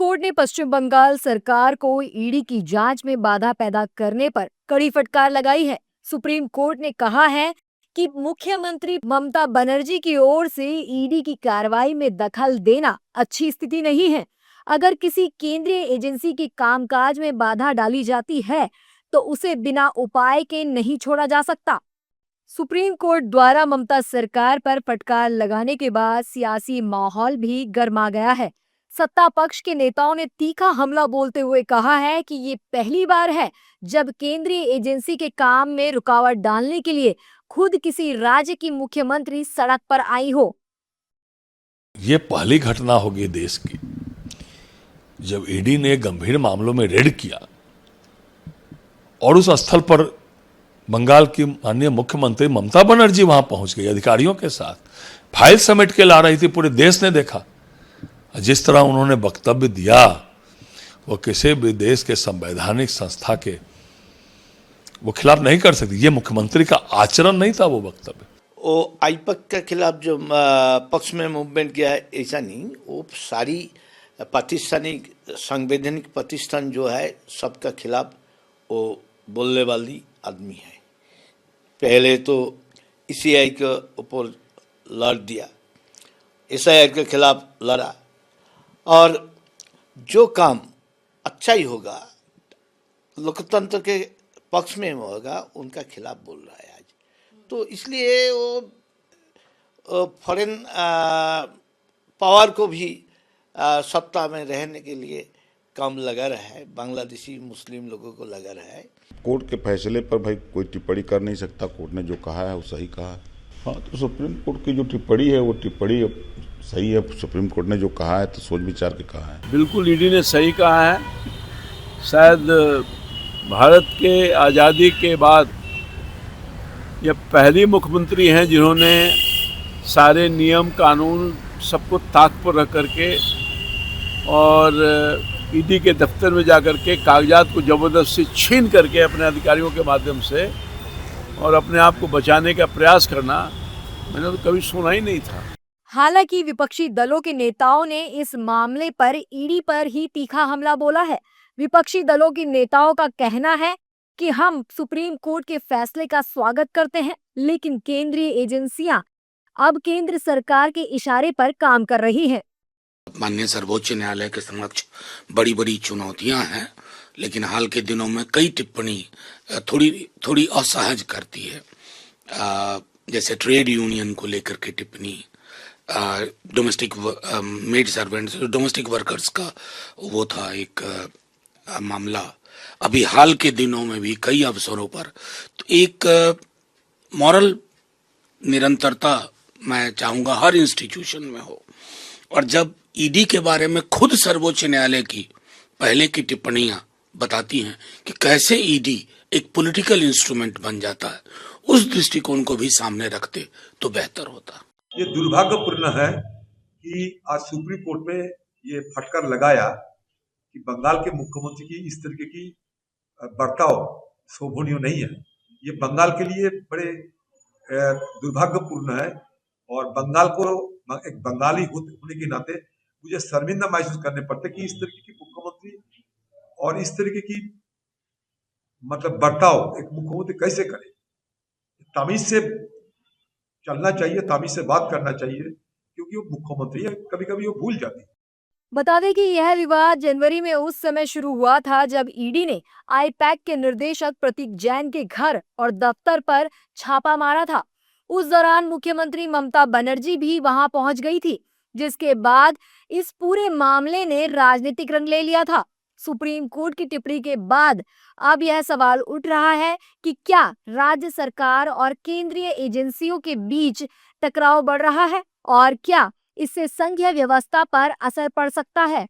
Court ने पश्चिम बंगाल सरकार को ईडी की जांच में बाधा पैदा करने पर कड़ी फटकार लगाई है। सुप्रीम कोर्ट ने कहा है कि मुख्यमंत्री ममता बनर्जी की ओर से ईडी की कार्रवाई में दखल देना अच्छी स्थिति नहीं है। अगर किसी केंद्रीय एजेंसी के कामकाज में बाधा डाली जाती है तो उसे बिना उपाय के नहीं छोड़ा जा सकता। सुप्रीम कोर्ट द्वारा ममता सरकार पर फटकार लगाने के बाद सियासी माहौल भी गर्मा गया है। सत्ता पक्ष के नेताओं ने तीखा हमला बोलते हुए कहा है कि ये पहली बार है जब केंद्रीय एजेंसी के काम में रुकावट डालने के लिए खुद किसी राज्य की मुख्यमंत्री सड़क पर आई हो। ये पहली घटना होगी देश की जब ईडी ने गंभीर मामलों में रेड किया और उस स्थल पर बंगाल की माननीय मुख्यमंत्री ममता बनर्जी वहां पहुंच गई अधिकारियों के साथ, फाइल समेट के ला रही थी। पूरे देश ने देखा जिस तरह उन्होंने वक्तव्य दिया, वो किसी भी देश के संवैधानिक संस्था के वो खिलाफ नहीं कर सकती। ये मुख्यमंत्री का आचरण नहीं था वो वक्तव्य। वो आईपैक के खिलाफ जो पक्ष में मूवमेंट किया है, ऐसा नहीं, वो सारी प्रातिষ্ঠাनिक संवैधानिक प्रतिष्ठान जो है सबका खिलाफ वो बोलने वाली आदमी है। पहले तो ईसीआई के ऊपर लड़ दिया, एसआईआर के खिलाफ लड़ा, और जो काम अच्छा ही होगा लोकतंत्र के पक्ष में होगा उनका खिलाफ बोल रहा है आज। तो इसलिए वो फॉरेन पावर को भी सत्ता में रहने के लिए काम लगा रहा है, बांग्लादेशी मुस्लिम लोगों को लगा रहा है। कोर्ट के फैसले पर भाई कोई टिप्पणी कर नहीं सकता। कोर्ट ने जो कहा है वो सही कहा है। हाँ, तो सुप्रीम कोर्ट की जो टिप्पणी है वो टिप्पणी सही है। सुप्रीम कोर्ट ने जो कहा है तो सोच विचार के कहा है। बिल्कुल ईडी ने सही कहा है। शायद भारत के आज़ादी के बाद ये पहली मुख्यमंत्री हैं जिन्होंने सारे नियम कानून सबको ताक पर रख करके और ईडी के दफ्तर में जाकर के कागजात को ज़बरदस्ती छीन करके अपने अधिकारियों के माध्यम से और अपने आप को बचाने का प्रयास करना मैंने तो कभी सुना ही नहीं था। हालांकि विपक्षी दलों के नेताओं ने इस मामले पर ईडी पर ही तीखा हमला बोला है। विपक्षी दलों के नेताओं का कहना है कि हम सुप्रीम कोर्ट के फैसले का स्वागत करते हैं, लेकिन केंद्रीय एजेंसियां अब केंद्र सरकार के इशारे पर काम कर रही हैं। माननीय सर्वोच्च न्यायालय के समक्ष बड़ी बड़ी चुनौतियां हैं, लेकिन हाल के दिनों में कई टिप्पणी थोड़ी असहज करती है। जैसे ट्रेड यूनियन को लेकर के टिप्पणी, domestic made servants, domestic workers का वो था एक मामला। अभी हाल के दिनों में भी कई अवसरों पर तो एक मॉरल निरंतरता मैं चाहूँगा हर इंस्टीट्यूशन में हो। और जब ईडी के बारे में खुद सर्वोच्च न्यायालय की पहले की टिप्पणियां बताती हैं कि कैसे ईडी एक पॉलिटिकल इंस्ट्रूमेंट बन जाता है, उस दृष्टिकोण को भी सामने रखते तो बेहतर होता। ये दुर्भाग्यपूर्ण है कि आज सुप्रीम कोर्ट में ये फटकार लगाया कि बंगाल के मुख्यमंत्री की इस तरीके की बर्ताव शोभनीय नहीं है। ये बंगाल के लिए बड़े दुर्भाग्यपूर्ण है और बंगाल को एक बंगाली होने के नाते मुझे शर्मिंदा महसूस करने पड़ते कि इस तरीके की मुख्यमंत्री और इस तरीके की मतलब बर्ताव एक मुख्यमंत्री कैसे करे। तमीज से चलना चाहिए, तमीज से बात करना चाहिए, क्योंकि वो मुख्यमंत्री है, कभी कभी वो भूल जाती है। बता दें कि यह विवाद जनवरी में उस समय शुरू हुआ था जब ईडी ने आईपैक के निर्देशक प्रतीक जैन के घर और दफ्तर पर छापा मारा था। उस दौरान मुख्यमंत्री ममता बनर्जी भी वहां पहुंच गई थी, जिसके बाद इस पूरे मामले ने राजनीतिक रंग ले लिया था। सुप्रीम कोर्ट की टिप्पणी के बाद अब यह सवाल उठ रहा है कि क्या राज्य सरकार और केंद्रीय एजेंसियों के बीच टकराव बढ़ रहा है और क्या इससे संघीय व्यवस्था पर असर पड़ सकता है।